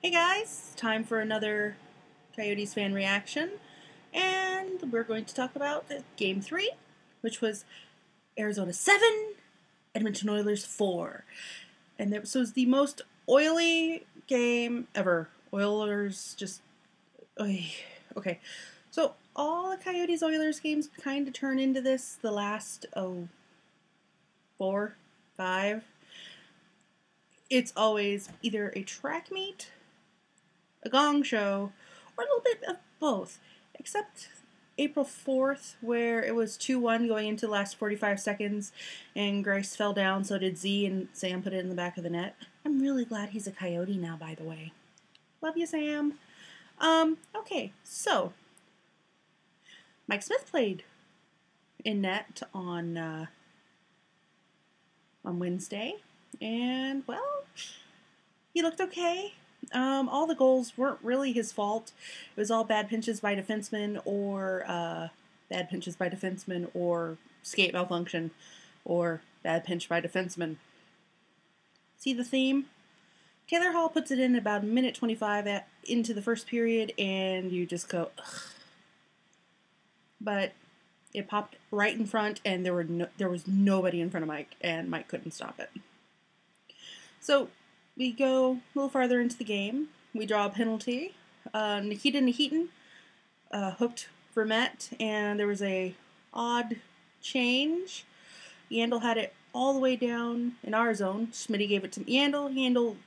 Hey guys, time for another Coyotes fan reaction, and we're going to talk about Game 3, which was Arizona 7, Edmonton Oilers 4. And this was the most oily game ever. Oilers just... Okay, so all the Coyotes-Oilers games kind of turn into this the last, 4, 5. It's always either a track meet, a gong show, or a little bit of both, except April 4th, where it was 2-1 going into the last 45 seconds, and Grace fell down, so did Z, and Sam put it in the back of the net. I'm really glad he's a Coyote now, by the way. Love you, Sam. Okay, so Mike Smith played in net on Wednesday, and, well, he looked okay. All the goals weren't really his fault. It was all bad pinches by defensemen or skate malfunction or bad pinch by defenseman. See the theme? Taylor Hall puts it in about a minute 25 into the first period, and you just go, ugh. But it popped right in front, and there was nobody in front of Mike, and Mike couldn't stop it. So we go a little farther into the game. We draw a penalty. Nikita Nikitin hooked Vermette, and there was a odd change. Yandel had it all the way down in our zone. Smitty gave it to Yandel. Yandel,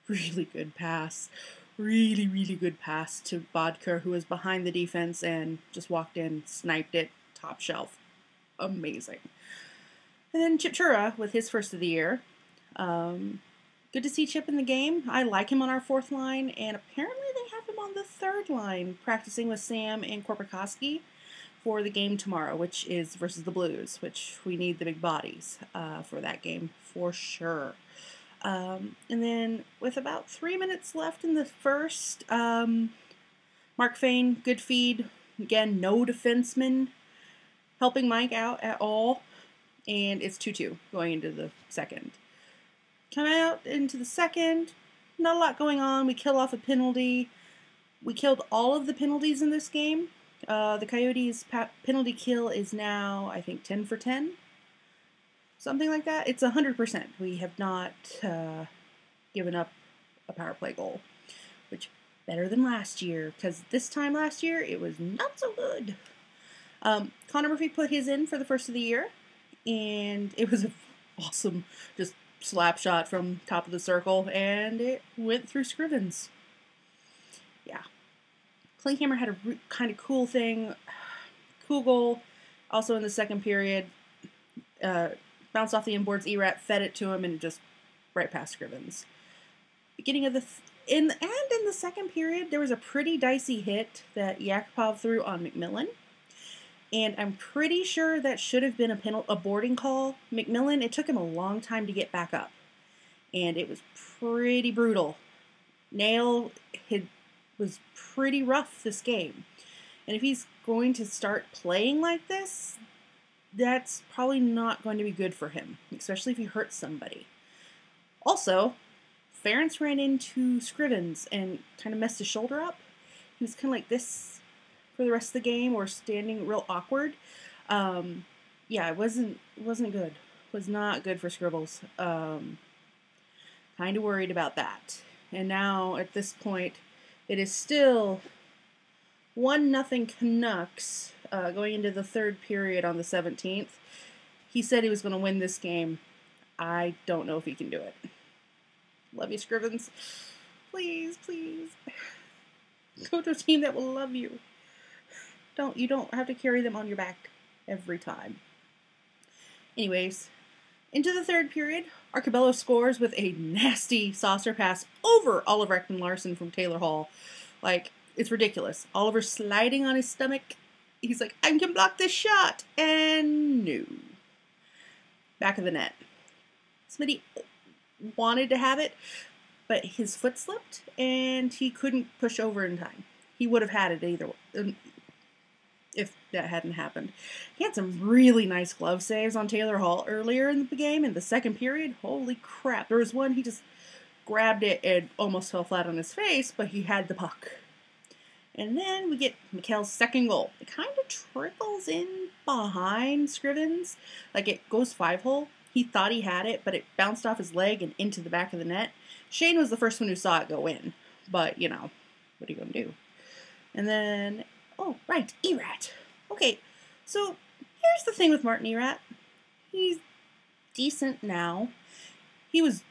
really good pass. Really, really good pass to Bodker, who was behind the defense and just walked in, sniped it, top shelf. Amazing. And then Chip Chura with his first of the year. Good to see Chip in the game. I like him on our fourth line, and apparently they have him on the third line, practicing with Sam and Korpikoski for the game tomorrow, which is versus the Blues, which we need the big bodies for that game for sure. And then with about 3 minutes left in the first, Mark Fane, good feed. Again, no defenseman helping Mike out at all, and it's 2-2 going into the second. Coming out into the second, not a lot going on. We kill off a penalty. We killed all of the penalties in this game. The Coyotes' penalty kill is now, I think, 10 for 10. Something like that. It's 100%. We have not given up a power play goal, which better than last year, because this time last year it was not so good. Connor Murphy put his in for the first of the year, and it was an awesome just slap shot from top of the circle, and it went through Scrivens. Yeah. Klinkhammer had a kind of cool thing. Cool goal. Also in the second period, bounced off the inboards, Erat fed it to him, and just right past Scrivens. Beginning of in the second period, there was a pretty dicey hit that Yakupov threw on McMillan. And I'm pretty sure that should have been a boarding call. McMillan, it took him a long time to get back up. And it was pretty brutal. Nail was pretty rough this game. And if he's going to start playing like this, that's probably not going to be good for him, especially if he hurts somebody. Also, Ferentz ran into Scrivens and kind of messed his shoulder up. He was kind of like this for the rest of the game, or standing real awkward. Yeah, it wasn't good. Was not good for Scribbles. Kind of worried about that. And now at this point, it is still 1-0 Canucks going into the third period on the 17th. He said he was going to win this game. I don't know if he can do it. Love you, Scrivens. Please, please. Go to a team that will love you. You don't have to carry them on your back every time. Anyways, into the third period, Arcabello scores with a nasty saucer pass over Oliver Ekman-Larsson from Taylor Hall. Like, it's ridiculous. Oliver sliding on his stomach. He's like, I can block this shot. And no. Back of the net. Smitty wanted to have it, but his foot slipped, and he couldn't push over in time. He would have had it either way. If that hadn't happened. He had some really nice glove saves on Taylor Hall earlier in the game in the second period. Holy crap. There was one he just grabbed it and almost fell flat on his face, but he had the puck. And then we get Mikhail's second goal. It kind of trickles in behind Scrivens. Like, it goes 5-hole. He thought he had it, but it bounced off his leg and into the back of the net. Shane was the first one who saw it go in. But, you know, what are you going to do? And then, oh, right, Erat. Okay, so here's the thing with Martin Erat. He's decent now. He was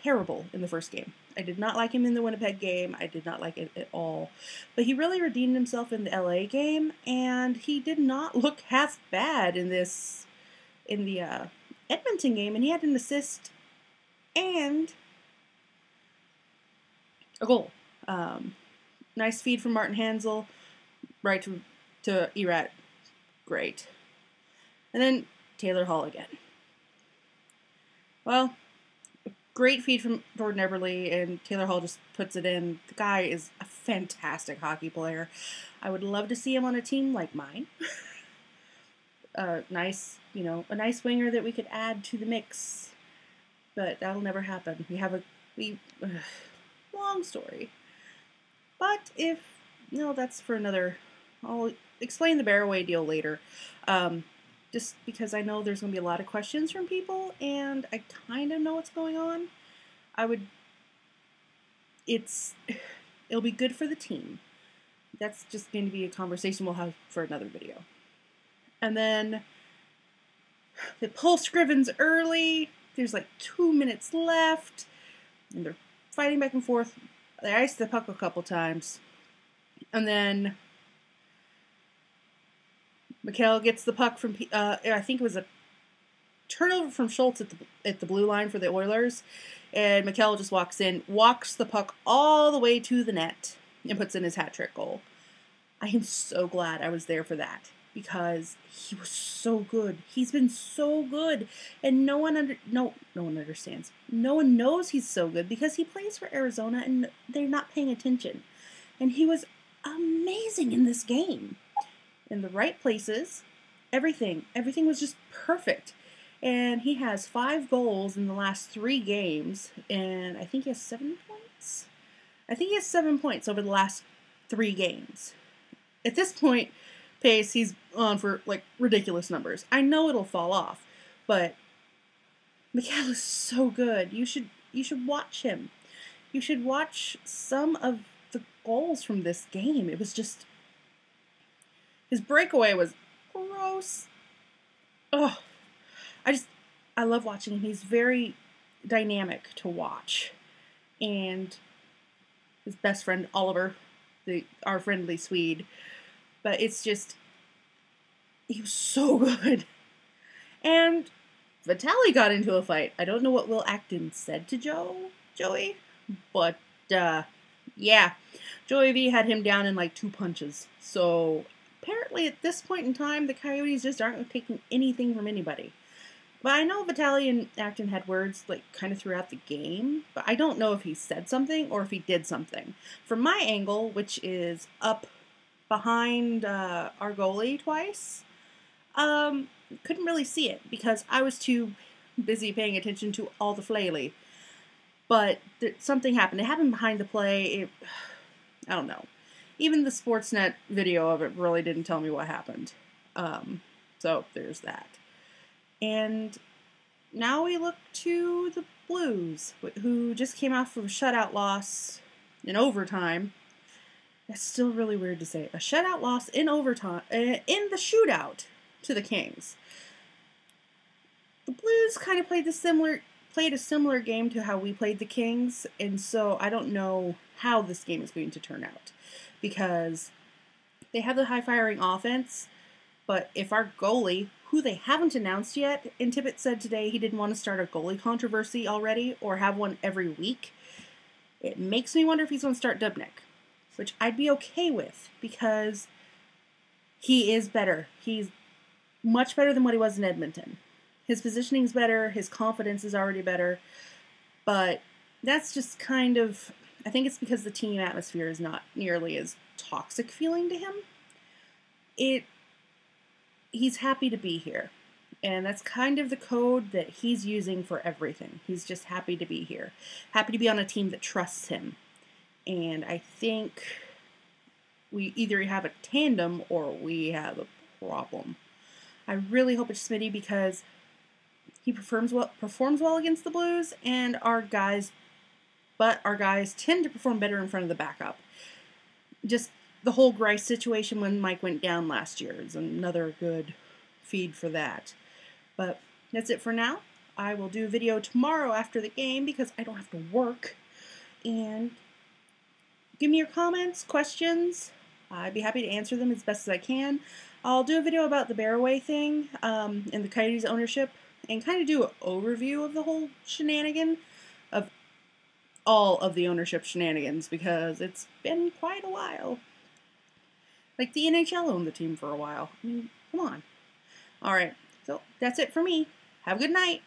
terrible in the first game. I did not like him in the Winnipeg game. I did not like it at all. But he really redeemed himself in the LA game, and he did not look half bad in the Edmonton game, and he had an assist and a goal. Nice feed from Martin Hansel, right to Erat. Great. And then Taylor Hall again. Well, great feed from Jordan Eberle, and Taylor Hall just puts it in. The guy is a fantastic hockey player. I would love to see him on a team like mine. A nice winger that we could add to the mix. But that'll never happen. Long story. But that's for another, I'll explain the Barroway deal later. Just because I know there's going to be a lot of questions from people, and I kind of know what's going on. It'll be good for the team. That's just going to be a conversation we'll have for another video. And then they pull Scrivens early. There's like 2 minutes left, and they're fighting back and forth. They ice the puck a couple times, and then Mikhail gets the puck from, I think it was a turnover from Schultz at the blue line for the Oilers, and Mikhail just walks the puck all the way to the net, and puts in his hat-trick goal. I am so glad I was there for that, because he was so good. He's been so good, and no one understands. No one knows he's so good, because he plays for Arizona, and they're not paying attention. And he was amazing in this game. In the right places, everything was just perfect. And he has 5 goals in the last 3 games, and I think he has 7 points? I think he has 7 points over the last 3 games. At this point, pace, he's on for, like, ridiculous numbers. I know it'll fall off, but Mikhail is so good. You should watch him. You should watch some of the goals from this game. It was just... His breakaway was gross. Oh, I love watching him. He's very dynamic to watch. And his best friend, Oliver, our friendly Swede. But it's just, he was so good. And Vitaly got into a fight. I don't know what Will Acton said to Joey, but yeah. Joey V had him down in like 2 punches. So... apparently, at this point in time, the Coyotes just aren't taking anything from anybody. But I know Vitaly and Acton had words, like, kind of throughout the game. But I don't know if he said something or if he did something. From my angle, which is up behind our goalie twice, couldn't really see it because I was too busy paying attention to all the flaily. But something happened. It happened behind the play. I don't know. Even the Sportsnet video of it really didn't tell me what happened. So there's that. And now we look to the Blues, who just came off of a shutout loss in overtime. That's still really weird to say. A shutout loss in overtime, in the shootout to the Kings. The Blues kind of played a similar game to how we played the Kings, and so I don't know how this game is going to turn out. Because they have the high-firing offense, but if our goalie, who they haven't announced yet, and Tippett said today he didn't want to start a goalie controversy already, or have one every week, it makes me wonder if he's going to start Dubnyk, which I'd be okay with, because he is better. He's much better than what he was in Edmonton. His positioning's better, his confidence is already better, but that's just kind of... I think it's because the team atmosphere is not nearly as toxic feeling to him. He's happy to be here. And that's kind of the code that he's using for everything. He's just happy to be here. Happy to be on a team that trusts him. And I think we either have a tandem or we have a problem. I really hope it's Smitty because he performs well against the Blues, and our guys tend to perform better in front of the backup. Just the whole Grice situation when Mike went down last year is another good feed for that. But that's it for now. I will do a video tomorrow after the game because I don't have to work. And give me your comments, questions. I'd be happy to answer them as best as I can. I'll do a video about the Bearaway thing and the Coyotes ownership and kind of do an overview of the whole shenanigan of all of the ownership shenanigans because it's been quite a while. Like the NHL owned the team for a while. I mean, come on. Alright, so that's it for me. Have a good night.